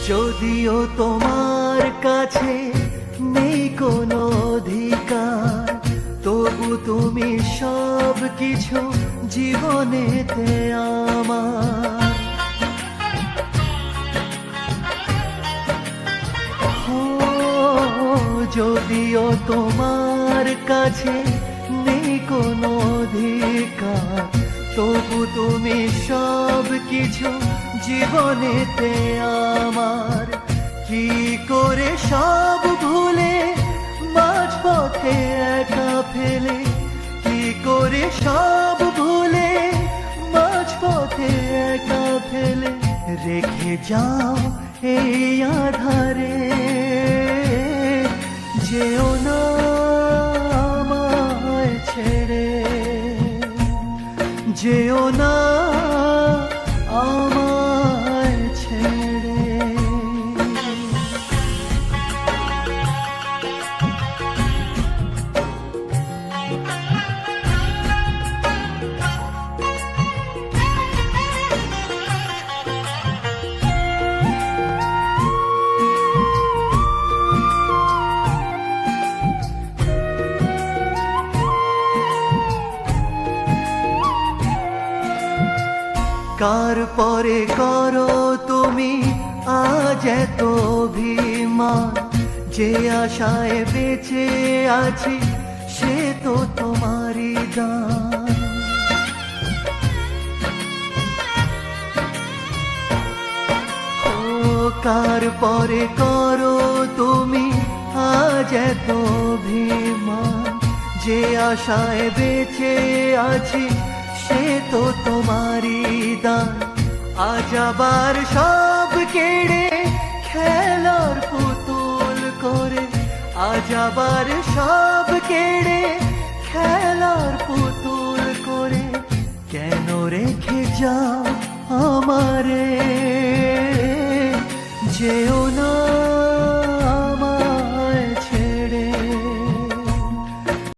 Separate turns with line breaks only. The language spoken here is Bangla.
যদিও তোমার কাছে নেই কোনো অধিকার, তবু তুমি সব কিছু জীবনেতে আমার। যদিও তোমার কাছে নেই কোনো অধিকার, তবু তুমি সব কিছু জীবনেতে আমার। কি করে সব ভুলে মাঝপথে একা ফেলে, কি করে সব ভুলে মাঝপথে একা ফেলে রেখে যাও এই আধারে। যেও না আমায় ছেড়ে, যেও না আমায় ছেড়ে। কার পরে করো তুমি আজ এত অভিমান, যে আশায় বেঁচে আছি সে তো তোমারই দান। ও কার পরে করো তুমি আজ এত অভিমান, যে আশায় বেঁচে আছি সে তো তোমারই দান। আজ আবার সব কেড়ে খেলার পুতুল করে, আজ আবার সব কেড়ে খেলার পুতুল করে কেন রেখে যাও আমারে। যেও না